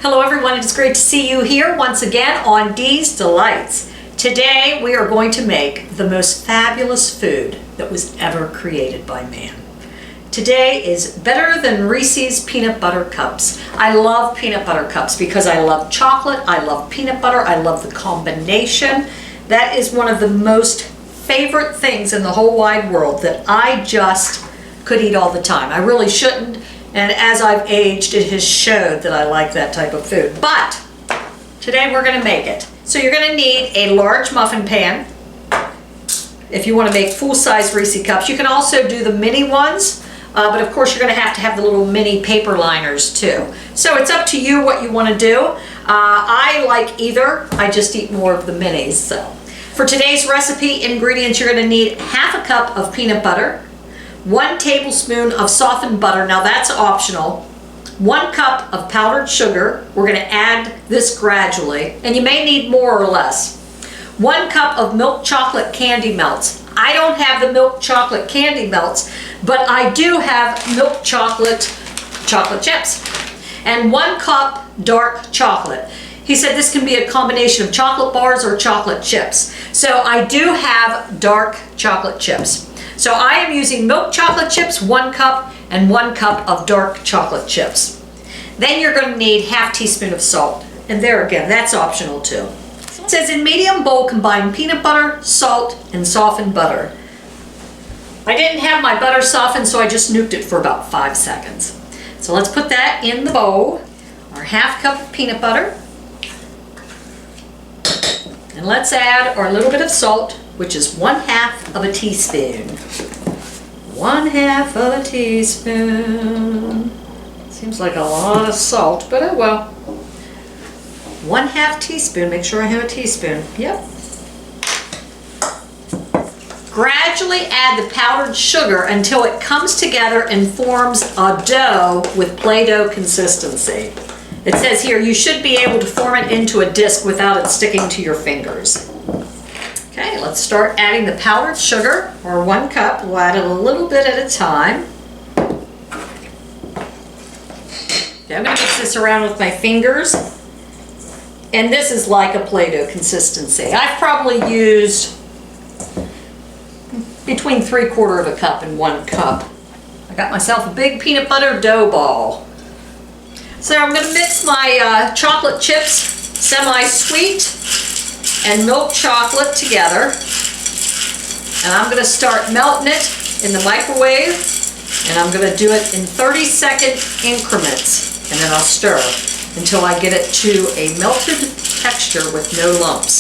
Hello everyone, it's great to see you here once again on Dee's Delights. Today we are going to make the most fabulous food that was ever created by man. Today is better than Reese's peanut butter cups. I love peanut butter cups because I love chocolate, I love peanut butter, I love the combination. That is one of the most favorite things in the whole wide world that I just could eat all the time. I really shouldn't. And as I've aged, it has showed that I like that type of food. But today we're going to make it. So you're going to need a large muffin pan if you want to make full-size Reese cups. You can also do the mini ones, but of course you're going to have the little mini paper liners too. So it's up to you what you want to do. I like either. I just eat more of the minis. So for today's recipe ingredients, you're going to need half a cup of peanut butter, 1 tablespoon of softened butter, now that's optional, 1 cup of powdered sugar, we're going to add this gradually, and you may need more or less, 1 cup of milk chocolate candy melts. I don't have the milk chocolate candy melts, but I do have milk chocolate chips, and 1 cup dark chocolate. He said this can be a combination of chocolate bars or chocolate chips. So I do have dark chocolate chips. So I am using milk chocolate chips, 1 cup, and 1 cup of dark chocolate chips. Then you're going to need ½ teaspoon of salt. And there again, that's optional too. It says in medium bowl, combine peanut butter, salt, and softened butter. I didn't have my butter softened, so I just nuked it for about 5 seconds. So let's put that in the bowl, our ½ cup of peanut butter. And let's add our little bit of salt, which is 1/2 of a teaspoon. 1/2 of a teaspoon. Seems like a lot of salt, but oh well. 1/2 teaspoon, make sure I have a teaspoon. Yep. Gradually add the powdered sugar until it comes together and forms a dough with Play-Doh consistency. It says here you should be able to form it into a disc without it sticking to your fingers. Okay, let's start adding the powdered sugar, or 1 cup. We'll add it a little bit at a time. Okay, I'm going to mix this around with my fingers. And this is like a Play-Doh consistency. I've probably used between 3/4 of a cup and 1 cup. I got myself a big peanut butter dough ball. So I'm going to mix my chocolate chips, semi-sweet, and milk chocolate together. And I'm going to start melting it in the microwave. And I'm going to do it in 30-second increments. And then I'll stir until I get it to a melted texture with no lumps.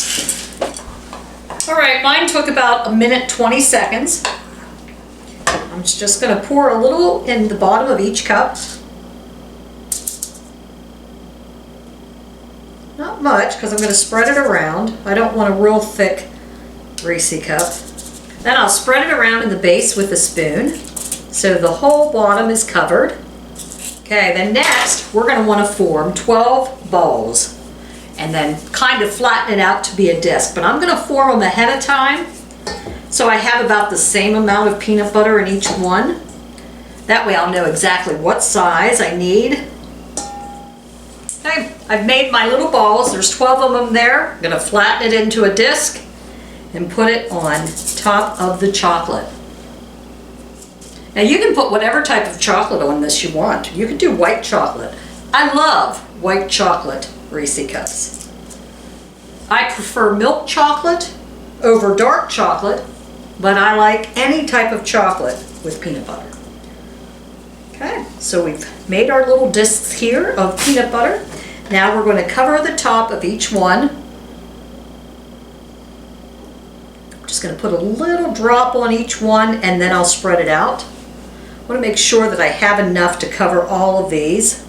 All right, mine took about 1 minute 20 seconds. I'm just going to pour a little in the bottom of each cup. Not much, because I'm going to spread it around. I don't want a real thick Reese cup. Then I'll spread it around in the base with a spoon, so the whole bottom is covered. Okay, then next, we're going to want to form 12 balls, and then kind of flatten it out to be a disc. But I'm going to form them ahead of time, so I have about the same amount of peanut butter in each one. That way I'll know exactly what size I need. Okay, I've made my little balls. There's 12 of them there. I'm going to flatten it into a disc and put it on top of the chocolate. Now you can put whatever type of chocolate on this you want. You can do white chocolate. I love white chocolate Reese cups. I prefer milk chocolate over dark chocolate, but I like any type of chocolate with peanut butter. Okay, so we've made our little discs here of peanut butter. Now we're going to cover the top of each one. I'm just going to put a little drop on each one, and then I'll spread it out. I want to make sure that I have enough to cover all of these.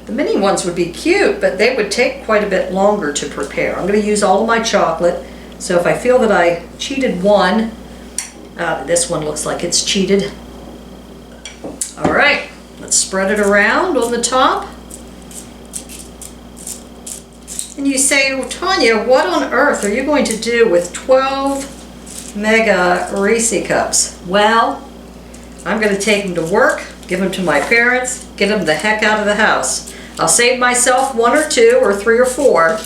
The mini ones would be cute, but they would take quite a bit longer to prepare. I'm going to use all of my chocolate, so if I feel that I cheated one, this one looks like it's cheated. All right, let's spread it around on the top. And you say, well, Tanya, what on earth are you going to do with 12 mega Reese cups? Well, I'm going to take them to work, give them to my parents, get them the heck out of the house. I'll save myself 1 or 2 or 3 or 4,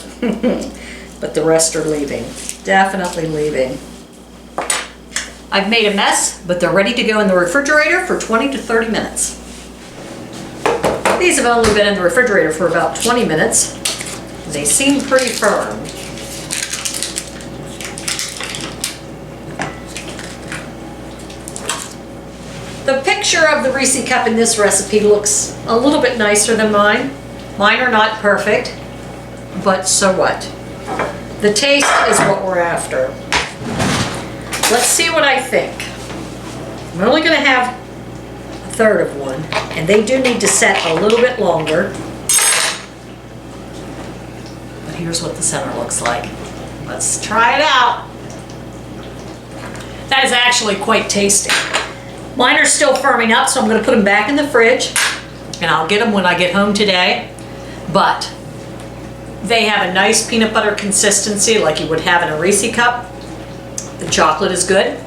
but the rest are leaving. Definitely leaving. I've made a mess, but they're ready to go in the refrigerator for 20 to 30 minutes. These have only been in the refrigerator for about 20 minutes. They seem pretty firm. The picture of the Reese cup in this recipe looks a little bit nicer than mine. Mine are not perfect, but so what? The taste is what we're after. Let's see what I think. I'm only going to have a third of one, and they do need to set a little bit longer. But here's what the center looks like. Let's try it out. That is actually quite tasty. Mine are still firming up, so I'm going to put them back in the fridge, and I'll get them when I get home today. But they have a nice peanut butter consistency like you would have in a Reese cup. The chocolate is good.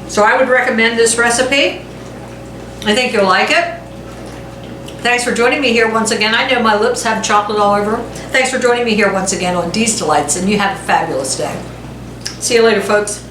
So I would recommend this recipe. I think you'll like it. Thanks for joining me here once again. I know my lips have chocolate all over them. Thanks for joining me here once again on Dee's Delights, and you have a fabulous day. See you later, folks.